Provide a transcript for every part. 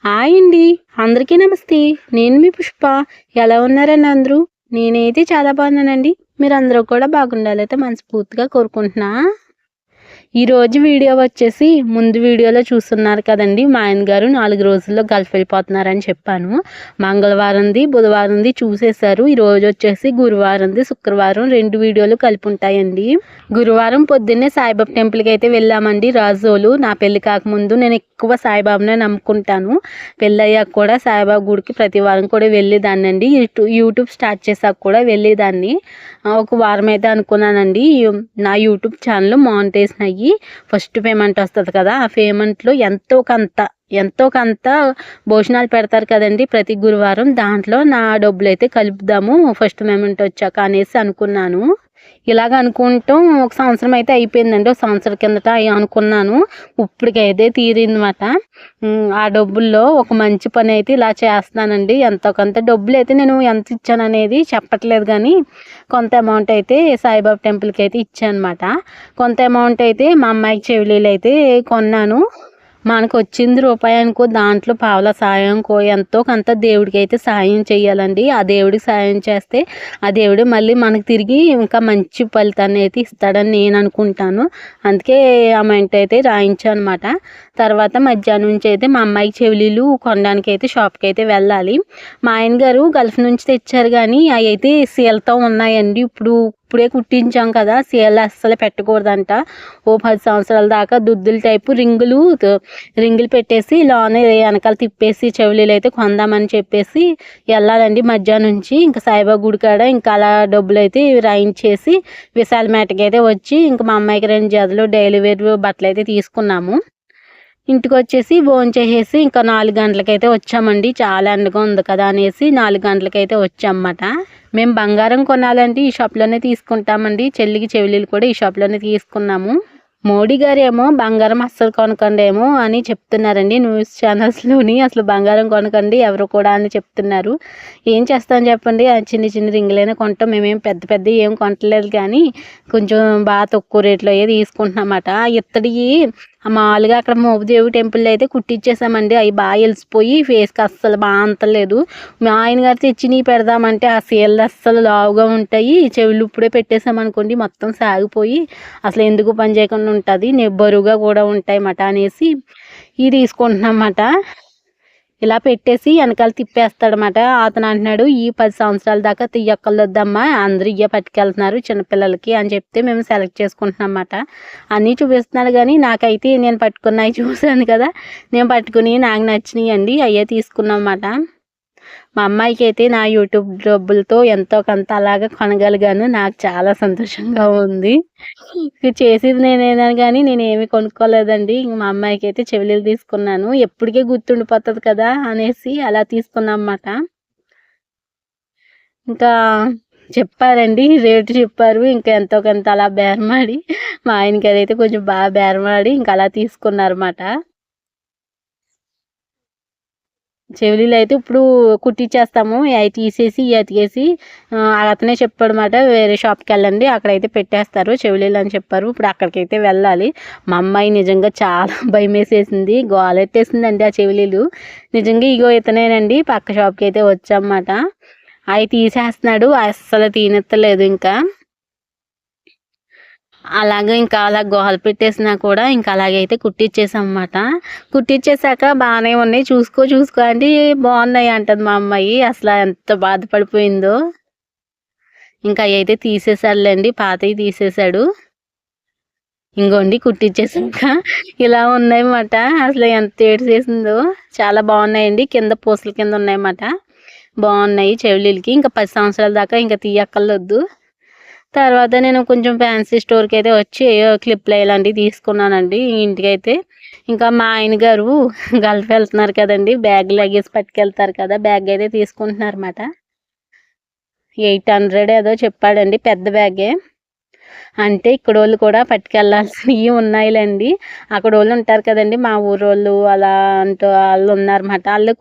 Hi అండి. అందరికీ నమస్తే. నేను మీ పుష్ప. ఎలా ఉన్నారండి అందరూ? నేనైతే చాలా బాగున్నానండి. మీరందరూ కూడా బాగుండాలైతే మనస్ఫూర్తిగా కోరుకుంటున్నా. ఈరోజు వీడియో వచ్చేసి ముందు వీడియోలో చూస్తున్నారు కదండి, మా ఆయన గారు 4 రోజుల్లో గల్ఫ్ వెళ్ళిపోతున్నారని చెప్పాను. మంగళవారంది బుధవారంది చూసేశారు. ఈరోజు వచ్చేసి గురువారంది శుక్రవారం 2 వీడియోలు కలిపి ఉంటాయండి. గురువారం పొద్దున్నే సాయిబాబా టెంపుల్కి అయితే వెళ్ళామండి. రాజోలు నా పెళ్లి కాకముందు నేను ఎక్కువ సాయిబాబానే నమ్ముకుంటాను. పెళ్ళయ్యాక కూడా సాయిబాబా గుడికి ప్రతి వారం కూడా వెళ్ళేదాన్ని అండి. యూట్యూబ్ స్టార్ట్ చేశాక కూడా వెళ్ళేదాన్ని. ఒక వారం అయితే అనుకున్నానండి, నా యూట్యూబ్ ఛానల్ మానిటైజేషన్ అయ్యి ఫస్ట్ పేమెంట్ వస్తుంది కదా, ఆ పేమెంట్లో ఎంతో కొంత భోజనాలు పెడతారు కదండి ప్రతి గురువారం, దాంట్లో నా డబ్బులు అయితే కలుపుదాము ఫస్ట్ పేమెంట్ వచ్చాక అనేసి అనుకున్నాను. ఇలాగ అనుకుంటాం ఒక సంవత్సరం అయితే అయిపోయిందండి. ఒక సంవత్సరం కిందట అనుకున్నాను, ఇప్పటికైతే తీరిందన్నమాట. ఆ డబ్బుల్లో ఒక మంచి పని అయితే ఇలా చేస్తున్నానండి. ఎంతో కొంత డబ్బులు అయితే నేను ఎంత ఇచ్చాను అనేది చెప్పట్లేదు, కానీ కొంత అమౌంట్ అయితే సాయిబాబా టెంపుల్కి అయితే ఇచ్చాను అనమాట. కొంత అమౌంట్ అయితే మా అమ్మాయికి చెవిలీలు అయితే కొన్నాను. మనకు వచ్చింది రూపాయి అనుకో, దాంట్లో పావలా సాయంకో ఎంతో కొంత దేవుడికి అయితే సాయం చేయాలండి. ఆ దేవుడికి సాయం చేస్తే ఆ దేవుడు మళ్ళీ మనకు తిరిగి ఇంకా మంచి ఫలితాన్ని అయితే ఇస్తాడని నేను అనుకుంటాను. అందుకే అమౌంట్ అయితే రాయించాను అనమాట. తర్వాత మధ్యాహ్నం నుంచి అయితే మా అమ్మాయికి చెవిలీలు కొనడానికి అయితే షాప్కి అయితే వెళ్ళాలి. మా ఆయన గారు గల్ఫ్ నుంచి తెచ్చారు, కానీ అవి అయితే సీలతో ఉన్నాయండి. ఇప్పుడే కుట్టించాం కదా, సీల అస్సలు పెట్టకూడదంట. ఓ 10 సంవత్సరాల దాకా దుద్దుల టైపు రింగులు పెట్టేసి లోనే వెనకాల తిప్పేసి చెవులీలు అయితే కొందామని చెప్పేసి వెళ్ళాలండి మధ్యాహ్నం నుంచి. ఇంకా సాయిబాబా గుడి కాడ ఇంకా అలా డబ్బులు అయితే రాయించేసి విశాల మేటకి అయితే వచ్చి ఇంకా మా అమ్మాయికి 2 జతలు డైలీ వేర్ బట్టలు అయితే తీసుకున్నాము. ఇంటికి వచ్చేసి భోంచేసేసి ఇంకా 4 గంటలకైతే వచ్చామండి. చాలా ఎండగా ఉంది కదా అనేసి 4 గంటలకైతే వచ్చామన్నమాట. మేము బంగారం కొనాలంటే ఈ షాప్లోనే తీసుకుంటామండి. చెల్లికి చెవిలీలు కూడా ఈ షాప్లోనే తీసుకున్నాము. మోడీ గారు ఏమో బంగారం అస్సలు కొనకండి ఏమో అని చెప్తున్నారండి న్యూస్ ఛానల్స్లోని. అసలు బంగారం కొనకండి ఎవరు కూడా అని చెప్తున్నారు. ఏం చేస్తాను చెప్పండి, చిన్న చిన్న రింగులైనా కొంటాం. మేమేం పెద్ద పెద్ద ఏం కొనట్లేదు, కానీ కొంచెం బాగా తక్కువ రేట్లో అయ్యే తీసుకుంటున్నమాట. ఇత్తడి మామూలుగా అక్కడ మోపుదేవి టెంపుల్లో అయితే కుట్టించేసామండి. అవి బాగా వెలిసిపోయి ఫేస్కి అస్సలు బాగా అంతలేదు. మా ఆయన గారు తెచ్చినవి పెడదామంటే ఆ సీళ్ళు అస్సలు లావుగా ఉంటాయి. చెవులు ఇప్పుడే పెట్టేసామనుకోండి మొత్తం సాగిపోయి అసలు ఎందుకు పని చేయకుండా ఉంటుంది, బరువుగా కూడా ఉంటాయి అన్నమాట అనేసి ఇవి తీసుకుంటున్నామన్నమాట. ఇలా పెట్టేసి వెనకాల తిప్పేస్తాడనమాట. అతను అంటున్నాడు, ఈ 10 సంవత్సరాల దాకా తీయక్కర్లొద్దమ్మా, అందరూ ఇయ్య పట్టుకెళ్తున్నారు చిన్నపిల్లలకి అని చెప్తే మేము సెలెక్ట్ చేసుకుంటున్నాం అన్నమాట. అన్నీ చూపిస్తున్నాడు, కానీ నాకైతే నేను పట్టుకున్నవి చూశాను కదా, నేను పట్టుకుని నాకు నచ్చినాయి అండి, అయ్యే తీసుకున్నాం అన్నమాట. మా అమ్మాయికి అయితే నా యూట్యూబ్ డబ్బులతో ఎంతో కొంత అలాగా కొనగలిగాను. నాకు చాలా సంతోషంగా ఉంది. చేసేది నేనేనా, కానీ నేనేమి కొనుక్కోలేదండి. మా అమ్మాయికి అయితే చెవిలీలు తీసుకున్నాను. ఎప్పటికీ గుర్తుండిపోతుంది కదా అనేసి అలా తీసుకున్నాం అన్నమాట. ఇంకా చెప్పారండి, రేటు చెప్పారు. ఇంకా ఎంతో కొంత అలా బేరమాడి మా ఆయనకి అదైతే కొంచెం బాగా బేరమాడి ఇంకా అలా తీసుకున్నారన్నమాట. చెవిలీలు అయితే ఇప్పుడు కుట్టించేస్తాము. అవి తీసేసి అతికేసి అతనే చెప్పాడన్నమాట, వేరే షాప్కి వెళ్ళండి అక్కడైతే పెట్టేస్తారు చెవిలీలు అని చెప్పారు. ఇప్పుడు అక్కడికైతే వెళ్ళాలి. మా అమ్మాయి నిజంగా చాలా భయం వేసేసింది, గోలెట్టేసిందండి ఆ చెవిలీలు. నిజంగా ఇగో ఇతనేనండి, పక్క షాప్కి అయితే వచ్చామన్నమాట. అవి తీసేస్తున్నాడు, అస్సలు తీనెత్తలేదు. ఇంకా అలాగే ఇంకా అలా గోహలు పెట్టేసినా కూడా ఇంకా అలాగైతే కుట్టించేసాం అన్నమాట. కుట్టించేసాక బాగానే ఉన్నాయి, చూసుకో అంటే బాగున్నాయి అంటది మా అమ్మాయి. అసలు ఎంత బాధపడిపోయిందో. ఇంకా అవి అయితే తీసేసాడులేండి, పాతవి తీసేసాడు. ఇంకోండి కుట్టించేసాక ఇలా ఉన్నాయన్నమాట. అసలు ఎంత ఏడ్చేసిందో. చాలా బాగున్నాయండి, కింద పూసల కింద ఉన్నాయన్నమాట. బాగున్నాయి చెవిలీలకి. ఇంకా 10 సంవత్సరాల దాకా ఇంకా తీయక్కర్లొద్దు. తర్వాత నేను కొంచెం ఫ్యాన్సీ స్టోర్కి అయితే వచ్చి క్లిప్లు ఇలాంటివి తీసుకున్నానండి ఇంటికైతే. ఇంకా మా ఆయన గారు గల్ఫ్ వెళ్తున్నారు కదండి, బ్యాగ్ లగేజ్ పట్టుకెళ్తారు కదా, బ్యాగ్ అయితే తీసుకుంటున్నారు అన్నమాట. 800 ఏదో చెప్పాడండి, పెద్ద బ్యాగే. అంటే ఇక్కడ వాళ్ళు కూడా పట్టుకెళ్ళాల్సినవి ఉన్నాయిలేండి. అక్కడ వాళ్ళు ఉంటారు కదండి, మా ఊరోళ్ళు అలా అంటూ వాళ్ళు ఉన్నారన్నమాట. వాళ్ళు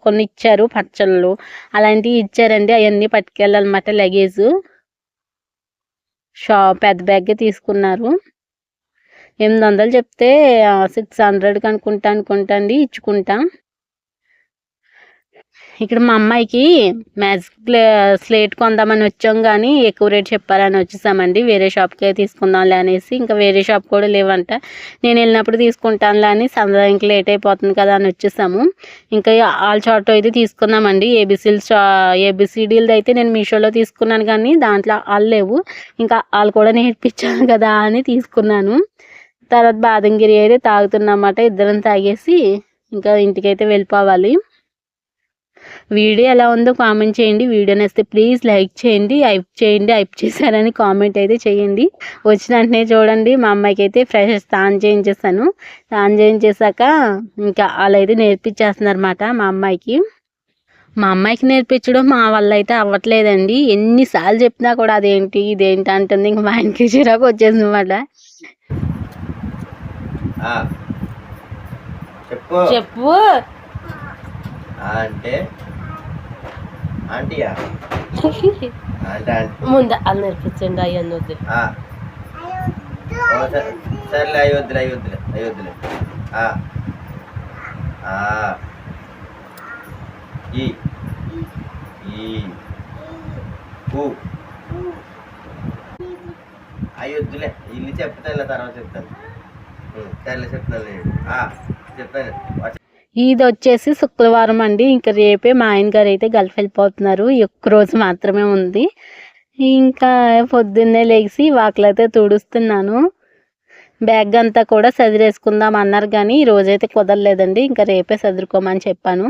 కొన్ని ఇచ్చారు పచ్చళ్ళు అలాంటివి ఇచ్చారండి, అవన్నీ పట్టుకెళ్ళాలన్నమాట లగేజు. పెద్ద బ్యాగే తీసుకున్నారు. 800 చెప్తే 600కి అనుకుంటా అండి ఇచ్చుకుంటా. ఇక్కడ మా అమ్మాయికి మ్యాజిక్ స్లేట్ కొందామని వచ్చాం, కానీ ఎక్కువ రేట్ చెప్పారని వచ్చేసామండి. వేరే షాప్కే తీసుకుందాంలే అనేసి, ఇంకా వేరే షాప్ కూడా లేవంట. నేను వెళ్ళినప్పుడు తీసుకుంటానులే అని, ఇంక లేట్ అయిపోతుంది కదా అని వచ్చేసాము. ఇంకా ఆల్ చార్ట్ అయితే తీసుకున్నామండి. ఏబిసిడీలది అయితే నేను మీషోలో తీసుకున్నాను, కానీ దాంట్లో వాళ్ళు లేవు. ఇంకా వాళ్ళు కూడా నేర్పించాను కదా అని తీసుకున్నాను. తర్వాత బాదంగిరి అయితే తాగుతున్నమాట. ఇద్దరం తాగేసి ఇంకా ఇంటికైతే వెళ్ళిపోవాలి. వీడియో ఎలా ఉందో కామెంట్ చేయండి. వీడియో నచ్చితే ప్లీజ్ లైక్ చేయండి, హైప్ చేశారని కామెంట్ అయితే చేయండి. వచ్చిన వెంటనే చూడండి, మా అమ్మాయికి అయితే ఫ్రెష్ స్నానం చేయించేసాను. స్నానం చేయించేసాక ఇంకా వాళ్ళు అయితే నేర్పించేస్తున్నారన్నమాట మా అమ్మాయికి నేర్పించడం మా వల్ల అయితే అవ్వట్లేదండి. ఎన్నిసార్లు చెప్పినా కూడా అదేంటి ఇదేంటి అంటుంది. ఇంకా మా ఆయనకి చిరాకు వచ్చేసింది అన్నమాట. చెప్పు అంటే ఆంటీయా ముందు అది నేర్పించండి. అయ్యొద్దు సర్లే అయ్యొద్దులే అయ్యొద్దులే ఇల్లు చెప్తాను, తర్వాత చెప్తాను. సర్లే చెప్తాను. ఇది వచ్చేసి శుక్రవారం అండి. ఇంకా రేపే మా ఆయన గారు అయితే గల్ఫ్ వెళ్ళిపోతున్నారు. ఒక్క రోజు మాత్రమే ఉంది. ఇంకా పొద్దున్నే లేచి వాకిలైతే తుడుస్తున్నాను. బ్యాగ్ అంతా కూడా సదిరేసుకుందాం అన్నారు, కానీ ఈరోజైతే కుదరలేదండి. ఇంకా రేపే సదురుకోమని చెప్పాను.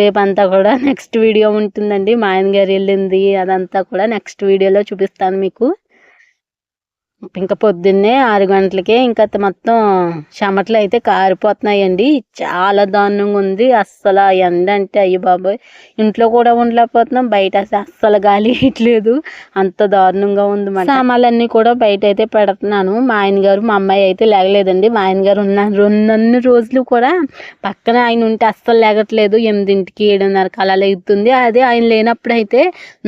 రేపంతా కూడా నెక్స్ట్ వీడియో ఉంటుందండి. మా ఆయన గారు వెళ్ళింది అదంతా కూడా నెక్స్ట్ వీడియోలో చూపిస్తాను మీకు. ఇంకా పొద్దున్నే 6 గంటలకే ఇంకా మొత్తం చెమటలు అయితే కారిపోతున్నాయండి. చాలా దారుణంగా ఉంది. అస్సలు ఎండ అంటే అయ్యి బాబోయ్, ఇంట్లో కూడా ఉండలేకపోతున్నాం. బయట అస్సలు గాలి ఇట్లేదు, అంత దారుణంగా ఉంది. సామాన్లన్నీ కూడా బయట అయితే పెడుతున్నాను. మా ఆయన గారు మా అమ్మాయి అయితే లేగలేదండి. మా ఆయన గారు అన్ని రోజులు కూడా పక్కన ఆయన ఉంటే అస్సలు లేగట్లేదు. 8కి 7:30కి అలా లేగుతుంది. అదే ఆయన లేనప్పుడు అయితే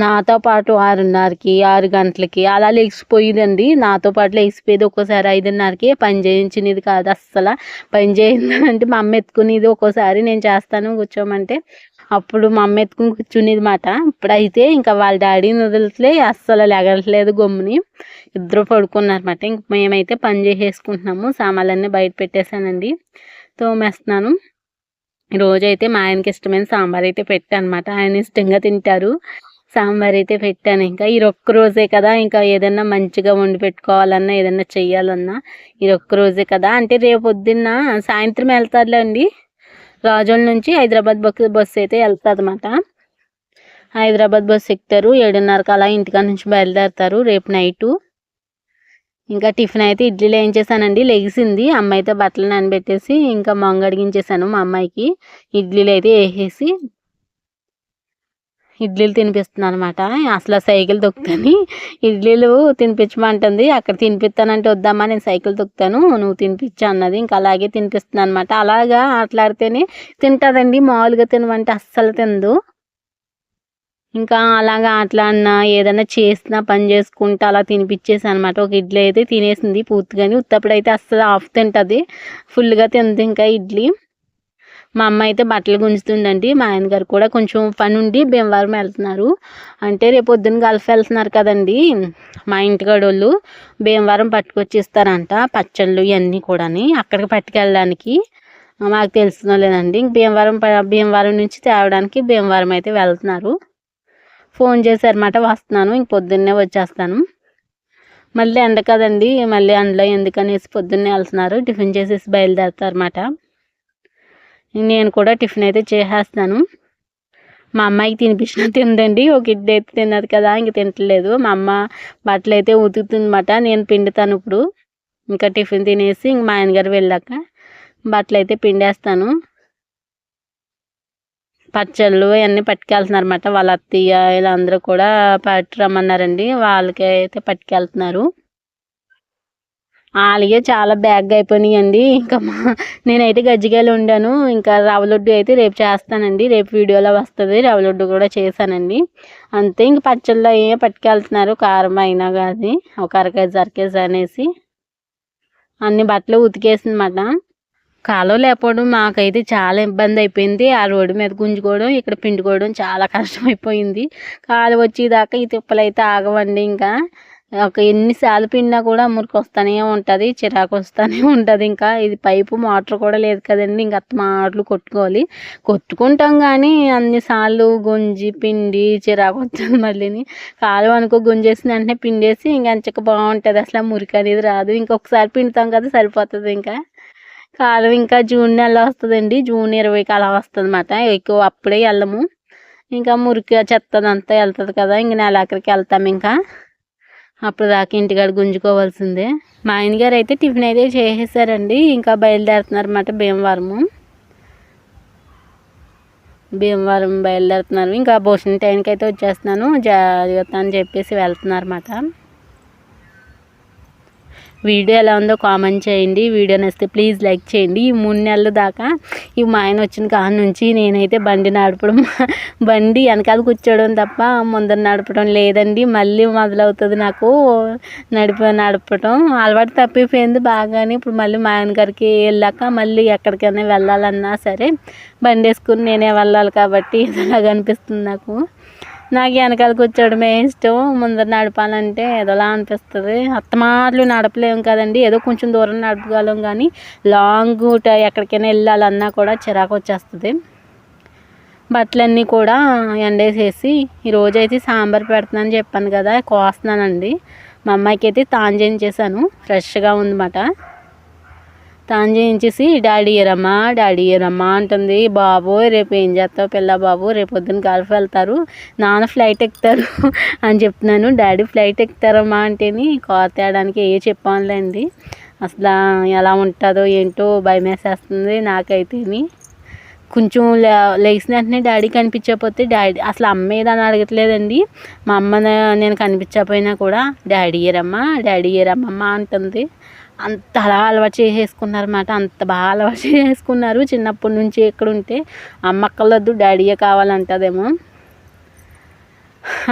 నాతో పాటు 6:30కి 6 గంటలకి అలా లేచిపోయిందండి. నాతో పాటు లేచిపోయేది. ఒక్కోసారి 5:30కి పని చేయించినది కాదు. అస్సలు పని చేయిందంటే మా అమ్మ ఎత్తుకునేది. ఒక్కోసారి నేను చేస్తాను కూర్చోమంటే అప్పుడు మా అమ్మ ఎత్తుకుని కూర్చునేది మాట. ఇప్పుడైతే ఇంకా వాళ్ళ డాడీని వదిలితే అస్సలు లేగట్లేదు. గమ్ముని ఇద్దరు పడుకున్నారన్నమాట. ఇంక మేమైతే పని చేసేసుకుంటున్నాము. సామాన్లన్నీ బయట పెట్టేశానండి, తోమేస్తున్నాను. రోజైతే మా ఆయనకి ఇష్టమైన సాంబార్ అయితే పెట్టాను అనమాట. ఆయన ఇష్టంగా తింటారు. సాంబార్ అయితే పెట్టాను. ఇంకా ఈ ఒక్క రోజే కదా, ఇంకా ఏదన్నా మంచిగా వండి పెట్టుకోవాలన్నా ఏదన్నా చెయ్యాలన్నా ఈ ఒక్క రోజే కదా. అంటే రేపు పొద్దున్న సాయంత్రం వెళ్తారులే అండి. రాజోల నుంచి హైదరాబాద్ బస్సు అయితే వెళ్తుంది అన్నమాట. హైదరాబాద్ బస్సు ఎక్కుతారు. 7:30కి అలా ఇంటికాడ నుంచి బయలుదేరుతారు రేపు నైటు. ఇంకా టిఫిన్ అయితే ఇడ్లీలు వేయించేసానండి. లెగిసింది అమ్మాయితో బట్టలు నానబెట్టేసి ఇంకా మంగడిగించేసాను. మా అమ్మాయికి ఇడ్లీలు అయితే వేసేసి ఇడ్లీలు తినిపిస్తున్నాను అనమాట. అసలు సైకిల్ తొక్కుతాను, ఇడ్లీలు తినిపించమంటుంది. అక్కడ తినిపిస్తానంటే వద్దామా, నేను సైకిల్ తొక్కుతాను నువ్వు తినిపించా అన్నది. ఇంకా అలాగే తినిపిస్తున్నాను అనమాట. అలాగా ఆటలాడితేనే తింటుందండి. మామూలుగా తినమంటే అస్సలు తినదు. ఇంకా అలాగా ఆటలాడినా ఏదైనా చేసినా పని చేసుకుంటూ అలా తినిపించేసి అనమాట. ఒక ఇడ్లీ అయితే తినేసింది పూర్తిగాని. ఉత్తప్పుడైతే అస్సలు హాఫ్ తింటుంది, ఫుల్గా తింది ఇంకా ఇడ్లీ. మా అమ్మ అయితే బట్టలు గుంజుతుందండి. మా ఆయన గారు కూడా కొంచెం పని ఉండి భీమవరం వెళ్తున్నారు. అంటే రేపు పొద్దున్న గల్ఫ్ వెళ్తున్నారు కదండి. మా ఇంటికాడోళ్ళు భీమవరం పట్టుకొచ్చి ఇస్తారంట పచ్చళ్ళు ఇవన్నీ కూడా. అక్కడికి పట్టుకెళ్ళడానికి మాకు తెలిసిన లేదండి. భీమవరం నుంచి తేవడానికి భీమవరం అయితే వెళ్తున్నారు. ఫోన్ చేశారన్నమాట, వస్తున్నాను ఇంక పొద్దున్నే వచ్చేస్తాను. మళ్ళీ ఎండ కదండి, మళ్ళీ ఎండలో ఎందుకనేసి పొద్దున్నే వెళ్తున్నారు. టిఫిన్ చేసేసి బయలుదేరుతారన్నమాట. నేను కూడా టిఫిన్ అయితే చేసేస్తాను. మా అమ్మాయికి తినిపించినా తిందండి. ఒక ఇడ్లీ అయితే తిన్నది కదా, ఇంక తింటలేదు. మా అమ్మ బట్టలు అయితే ఉతుకుతుందన్నమాట. నేను పిండుతాను ఇప్పుడు. ఇంకా టిఫిన్ తినేసి ఇంక మా ఆయనగారు వెళ్ళాక బట్టలు అయితే పిండేస్తాను. పచ్చళ్ళు అవన్నీ పట్టుకెళ్తున్నారన్నమాట. వాళ్ళ అత్తయ్య వీళ్ళందరూ కూడా పట్టురమ్మన్నారండి. వాళ్ళకి అయితే పట్టుకెళ్తున్నారు. అలాగే చాలా బ్యాగ్ అయిపోయినాయండి. ఇంకా నేనైతే గజ్జికాయలు వండాను. ఇంకా రవ్వ లడ్డు అయితే రేపు చేస్తానండి. రేపు వీడియోలో వస్తుంది. రవ్వ లడ్డు కూడా చేశానండి. అంతే. ఇంక పచ్చళ్ళు అయ్యే పట్టుకెళ్తున్నారు. కారం అయినా కానీ ఒక 1 కేజీ అనేసి అన్ని బట్టలు ఉతికేసిందన్నమాట. కాలువ లేకపోవడం మాకైతే చాలా ఇబ్బంది అయిపోయింది. ఆ రోడ్డు మీద గుంజుకోవడం, ఇక్కడ పిండుకోవడం చాలా కష్టమైపోయింది. కాలువ వచ్చేదాకా ఈ తిప్పలైతే ఆగవండి. ఇంకా ఎన్నిసార్లు పిండినా కూడా మురికి వస్తూనే ఉంటుంది, చిరాకు వస్తూనే ఉంటుంది. ఇంకా ఇది పైపు మోటార్ కూడా లేదు కదండి, ఇంకా మాటలు కొట్టుకుంటాం కానీ అన్నిసార్లు గుంజి పిండి చిరాకు వస్తుంది. మళ్ళీని కాలువ అనుకో గుంజేసిన వెంటనే పిండేసి ఇంకా ఎంచక్క బాగుంటుంది, అసలు మురికి అనేది రాదు. ఇంకొకసారి పిండుతాం కదా సరిపోతుంది. ఇంకా కాలువ ఇంకా జూన్ నెలలో వస్తుందండి, జూన్ 20కి అలా వస్తుంది అన్నమాట. ఎక్కువ అప్పుడే వెళ్ళము, ఇంకా మురికి చెత్తదంతా వెళ్తుంది కదా, ఇంక నెలాఖరికి వెళ్తాం. ఇంకా అప్పుడు దాకా ఇంటికాడ గుంజుకోవాల్సిందే. మా ఆయనగారు అయితే టిఫిన్ అయితే చేసేసారండి, ఇంకా బయలుదేరుతున్నారు అన్నమాట. భీమవరం బయలుదేరుతున్నారు. ఇంకా భోజనం టైంకి అయితే వచ్చేస్తున్నాను జాగ్రత్త అని చెప్పేసి వెళ్తున్నారు అన్నమాట. వీడియో ఎలా ఉందో కామెంట్ చేయండి. వీడియో నచ్చితే ప్లీజ్ లైక్ చేయండి. ఈ 3 నెలల దాకా మా ఆయన వచ్చిన కాడ నుంచి నేనైతే బండి వెనకాల కూర్చోవడం తప్ప ముందర నడపడం లేదండి. మళ్ళీ మొదలవుతుంది నాకు నడపడం అలవాటు తప్పిపోయింది బాగానే. ఇప్పుడు మళ్ళీ మా ఆయన గారికి వెళ్ళాక మళ్ళీ ఎక్కడికైనా వెళ్ళాలన్నా సరే బండి వేసుకుని నేనే వెళ్ళాలి కాబట్టి ఇలాగ అనిపిస్తుంది నాకు వెనకాల కూర్చోవడమే ఇష్టం. ముందర నడపాలంటే ఏదోలా అనిపిస్తుంది. అత్తమాటలు నడపలేము కదండి, ఏదో కొంచెం దూరం నడపగలం కానీ లాంగ్ ఎక్కడికైనా వెళ్ళాలన్నా కూడా చిరాకు వచ్చేస్తుంది. బట్టలన్నీ కూడా ఎండేసేసి ఈరోజు అయితే సాంబార్ పెడుతున్నాను చెప్పాను కదా, కోస్తున్నానండి. మా అమ్మాయికి అయితే తాను చేయించేసాను, ఫ్రెష్గా ఉందన్నమాట. తాను చేయించేసి డాడీ ఏరమ్మా అంటుంది. బాబోయ్ రేపు ఏం చేస్తావు పిల్ల బాబు, రేపు పొద్దున్న గల్ఫ్ వెళ్తారు, నాన్న ఫ్లైట్ ఎక్కుతారు అని చెప్తున్నాను. డాడీ ఫ్లైట్ ఎక్కుతారమ్మా అంటేని కార్ తేయడానికి చెప్పానులేండి. అసలు ఎలా ఉంటుందో ఏంటో భయం వేసేస్తుంది నాకైతేని. కొంచెం లేచిన వెంటనే డాడీ కనిపించకపోతే డాడీ అసలు అమ్మ ఏదని అడగట్లేదండి. మా అమ్మ నేను కనిపించకపోయినా కూడా డాడీ ఏరమ్మా అంటుంది. అంత అలా అలవాటు చేసేసుకున్నారన్నమాట, అంత బాగా అలవాటు చేసుకున్నారు. చిన్నప్పటి నుంచి ఎక్కడుంటే అమ్మక్కలొద్దు డాడీయే కావాలంటదేమో,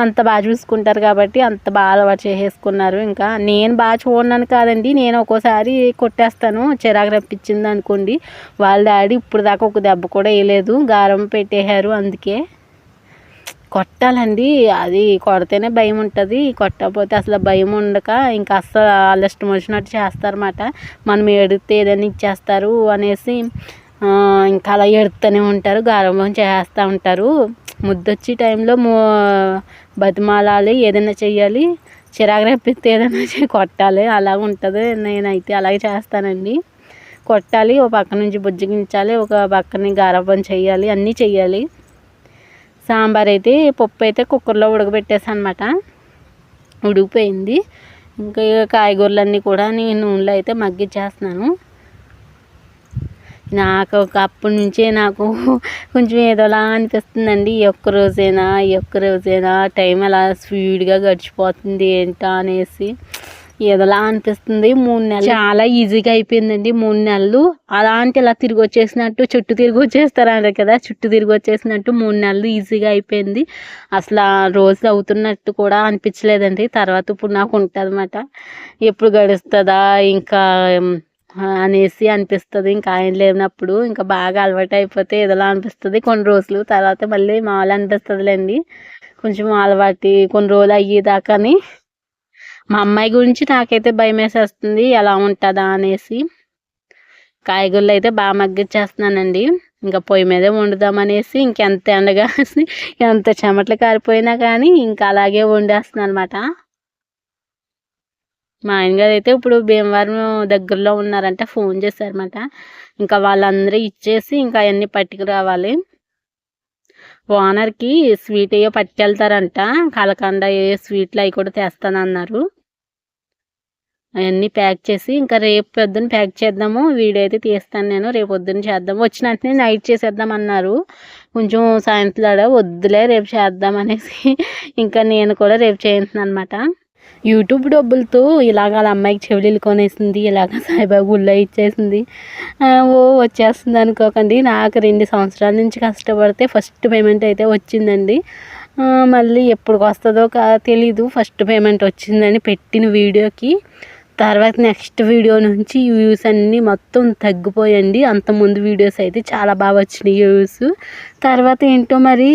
అంత బాగా చూసుకుంటారు కాబట్టి అంత బాగా అలవాటు చేసేసుకున్నారు. ఇంకా నేను బాగా చూడన్నాను కాదండి, నేను ఒక్కోసారి కొట్టేస్తాను చిరాకు రప్పించింది అనుకోండి. వాళ్ళ డాడీ ఇప్పుడు దాకా ఒక దెబ్బ కూడా వేయలేదు, గారం పెట్టేశారు. అందుకే కొట్టాలండి, అది కొడితేనే భయం ఉంటుంది, కొట్టకపోతే అసలు భయం ఉండక ఇంకా అస్సలు వాళ్ళు ఇష్టం వచ్చినట్టు చేస్తారన్నమాట. మనం ఎడితే ఏదైనా ఇచ్చేస్తారు అనేసి ఇంకా అలా ఎడుతూనే ఉంటారు, గారం చేస్తూ ఉంటారు. ముద్దొచ్చి టైంలో బతిమాలాలి, ఏదైనా చెయ్యాలి, చిరాకు రప్పిస్తే ఏదైనా కొట్టాలి, అలాగ ఉంటుంది. నేనైతే అలాగే చేస్తానండి. కొట్టాలి, ఒక పక్క నుంచి బుజ్జగించాలి, ఒక పక్కని గారాబం చెయ్యాలి, అన్నీ చెయ్యాలి. సాంబార్ అయితే పప్పు అయితే కుక్కర్లో ఉడకబెట్టేసాను అన్నమాట, ఉడికిపోయింది. ఇంకా కాయగూరలన్నీ కూడా నేను నూనెలో అయితే మగ్గిచ్చేస్తున్నాను. నాకు అప్పటి నుంచే నాకు కొంచెం ఏదోలా అనిపిస్తుందండి, ఈ ఒక్క రోజేనా టైం అలా స్పీడ్గా గడిచిపోతుంది ఏంటా అనేసి ఏదోలా అనిపిస్తుంది. 3 నెలలు చాలా ఈజీగా అయిపోయిందండి. 3 నెలలు అలాంటి ఇలా తిరిగి వచ్చేసినట్టు, చుట్టూ తిరిగి వచ్చేస్తారంట కదా, చుట్టూ తిరిగి వచ్చేసినట్టు 3 నెలలు ఈజీగా అయిపోయింది. అసలు రోజు అవుతున్నట్టు కూడా అనిపించలేదండి. తర్వాత ఇప్పుడు నాకు ఉంటుంది అన్నమాట, ఎప్పుడు గడుస్తుందా ఇంకా అనేసి అనిపిస్తుంది. ఇంకా ఆయన లేనప్పుడు ఇంకా బాగా అలవాటు అయిపోతే ఏదోలా అనిపిస్తుంది. కొన్ని రోజులు తర్వాత మళ్ళీ మామూలు అనిపిస్తుందిలేండి. కొంచెం అలవాటు కొన్ని రోజులు అయ్యేదాకాని. మా అమ్మాయి గురించి నాకైతే భయం వేసేస్తుంది, ఎలా ఉంటుందా అనేసి. కాయగూరలు అయితే బాగా మగ్గిచ్చేస్తున్నానండి. ఇంకా పొయ్యి మీదే వండుదామనేసి ఇంకెంత ఎండగా ఎంత చెమటలు కారిపోయినా కానీ ఇంకా అలాగే వండేస్తున్నాను అనమాట. మా ఆయనగారు అయితే ఇప్పుడు భీమవరం దగ్గరలో ఉన్నారంట, ఫోన్ చేశారన్నమాట. ఇంకా వాళ్ళందరూ ఇచ్చేసి ఇంకా అవన్నీ పట్టుకురావాలి. ఓనర్కి స్వీట్ అయ్యో పట్టుకెళ్తారంట, కలకండ ఏ స్వీట్లు అవి కూడా తెస్తానన్నారు. అవన్నీ ప్యాక్ చేసి ఇంకా రేపు పొద్దున్న ప్యాక్ చేద్దాము, వీడియో అయితే తీస్తాను నేను, రేపు పొద్దున్న చేద్దాము. వచ్చిన వెంటనే నైట్ చేసేద్దామన్నారు. కొంచెం సాయంత్రం వద్దులే రేపు చేద్దాం అనేసి ఇంకా నేను కూడా రేపు చేస్తున్నాను అనమాట. యూట్యూబ్ డబ్బులతో ఇలాగ వాళ్ళ అమ్మాయికి చెవులు కొనేసింది, ఇలాగ సాయిబాబా గుళ్ళో ఇచ్చేసింది, వచ్చేస్తుంది అనుకోకండి. నాకు 2 సంవత్సరాల నుంచి కష్టపడితే ఫస్ట్ పేమెంట్ అయితే వచ్చిందండి. మళ్ళీ ఎప్పుడు వస్తుందో తెలీదు. ఫస్ట్ పేమెంట్ వచ్చిందని పెట్టిన వీడియోకి తర్వాత నెక్స్ట్ వీడియో నుంచి వ్యూస్ అన్నీ మొత్తం తగ్గిపోయండి. అంతకుముందు వీడియోస్ అయితే చాలా బాగా వచ్చినాయి వ్యూస్. తర్వాత ఏంటో మరి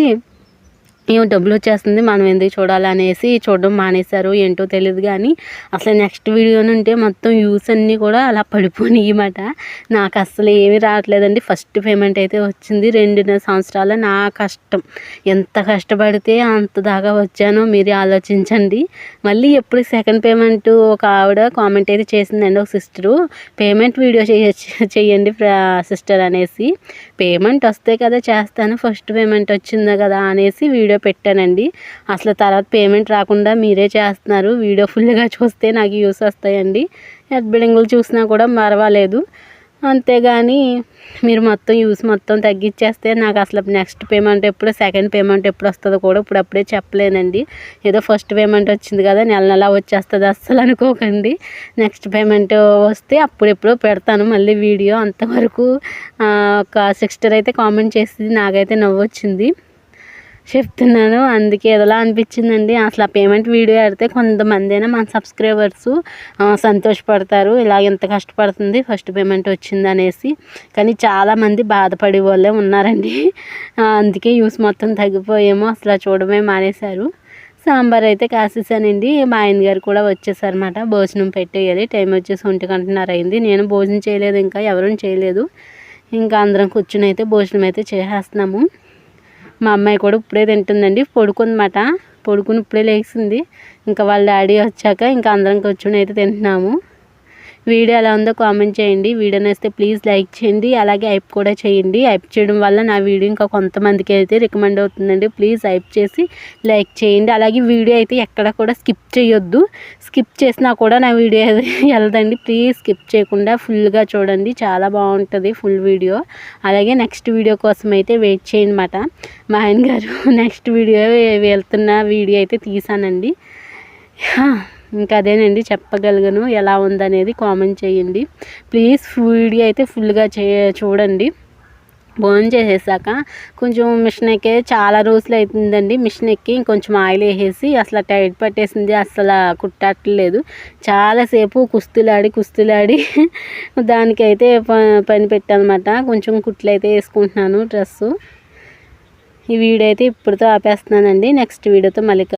ఏమో డబ్బులు వచ్చేస్తుంది మనం ఎందుకు చూడాలనేసి చూడడం మానేశారు, ఏంటో తెలియదు. కానీ అసలు నెక్స్ట్ వీడియో నుంటే మొత్తం వ్యూస్ అన్నీ కూడా అలా పడిపోయినాయి అన్నమాట. నాకు అసలు ఏమీ రావట్లేదండి. ఫస్ట్ పేమెంట్ అయితే వచ్చింది. 2.5 సంవత్సరాల నా కష్టం, ఎంత కష్టపడితే అంత దాకా వచ్చానో మీరే ఆలోచించండి. మళ్ళీ ఎప్పుడు సెకండ్ పేమెంట్ ఒక ఆవిడ కామెంట్ అయితే చేసిందండి, ఒక సిస్టరు, పేమెంట్ వీడియో చేయండి సిస్టర్ అనేసి. పేమెంట్ వస్తే కదా చేస్తాను, ఫస్ట్ పేమెంట్ వచ్చింది కదా అనేసి వీడియో పెట్టానండి. అసలు తర్వాత పేమెంట్ రాకుండా మీరే చేస్తున్నారు, వీడియో ఫుల్గా చూస్తే నాకు యూస్ వస్తాయండి. బిల్డింగ్లు చూసినా కూడా పర్వాలేదు, అంతేగాని మీరు మొత్తం యూస్ మొత్తం తగ్గించేస్తే నాకు అసలు నెక్స్ట్ పేమెంట్ ఎప్పుడు, సెకండ్ పేమెంట్ ఎప్పుడు వస్తుందో కూడా ఇప్పుడప్పుడే చెప్పలేనండి. ఏదో ఫస్ట్ పేమెంట్ వచ్చింది కదా నెల నెల వచ్చేస్తుంది అస్సలు అనుకోకండి. నెక్స్ట్ పేమెంట్ వస్తే అప్పుడెప్పుడో పెడతాను మళ్ళీ వీడియో. అంతవరకు ఒక సిస్టర్ అయితే కామెంట్ చేసింది, నాకైతే నవ్వు వచ్చింది చెప్తున్నాను. అందుకే ఏదోలా అనిపించిందండి. అసలు ఆ పేమెంట్ వీడియో పెడితే కొంతమంది అయినా మన సబ్స్క్రైబర్స్ సంతోషపడతారు, ఇలా ఎంత కష్టపడుతుంది ఫస్ట్ పేమెంట్ వచ్చింది అనేసి. కానీ చాలామంది బాధపడే వాళ్ళే ఉన్నారండి. అందుకే యూస్ మొత్తం తగ్గిపోయేమో అసలు చూడమే మానేశారు. సాంబార్ అయితే కాసేసానండి. మా ఆయన గారు కూడా వచ్చేసారన్నమాట. భోజనం పెట్టేయాలి, టైం వచ్చేసి 1:30 అయింది. నేను భోజనం చేయలేదు, ఇంకా ఎవరూ చేయలేదు. ఇంకా అందరం కూర్చుని అయితే భోజనం అయితే చేసేస్తున్నాము. మా అమ్మాయి కూడా ఇప్పుడే తింటుందండి, పడుకుందన్నమాట. పడుకుని ఇప్పుడే లేచింది. ఇంకా వాళ్ళ డాడీ వచ్చాక ఇంకా అందరం కూర్చొని అయితే తింటున్నాము. వీడియో ఎలా ఉందో కామెంట్ చేయండి. వీడియో నచ్చితే ప్లీజ్ లైక్ చేయండి, అలాగే హైప్ కూడా చేయండి. హైప్ చేయడం వల్ల నా వీడియో ఇంకా కొంతమందికి అయితే రికమెండ్ అవుతుందండి. ప్లీజ్ హైప్ చేసి లైక్ చేయండి. అలాగే వీడియో అయితే ఎక్కడ కూడా స్కిప్ చేయొద్దు, స్కిప్ చేసినా కూడా నా వీడియో వెళ్దండి. ప్లీజ్ స్కిప్ చేయకుండా ఫుల్గా చూడండి, చాలా బాగుంటుంది ఫుల్ వీడియో. అలాగే నెక్స్ట్ వీడియో కోసం అయితే వెయిట్ చేయండి అన్నమాట. మా ఆయన గారు నెక్స్ట్ వీడియో వెళ్తున్న వీడియో అయితే తీసానండి. ఇంకా అదేనండి చెప్పగలను, ఎలా ఉందనేది కామెంట్ చేయండి. ప్లీజ్ వీడియో అయితే ఫుల్గా చూడండి. భోజనం చేసేసాక కొంచెం మిషన్ ఎక్కి చాలా రోజులు అవుతుందండి. మిషన్ ఎక్కి ఇంకొంచెం ఆయిల్ వేసేసి అసలు టైట్ పట్టేసింది, అసలు కుట్టట్లేదు. చాలాసేపు కుస్తీలాడి దానికైతే పని పెట్టానమాట. కొంచెం కుట్లు అయితే వేసుకుంటున్నాను డ్రెస్సు. ఈ వీడియో అయితే ఇప్పుడుతో ఆపేస్తున్నానండి. నెక్స్ట్ వీడియోతో మళ్ళీ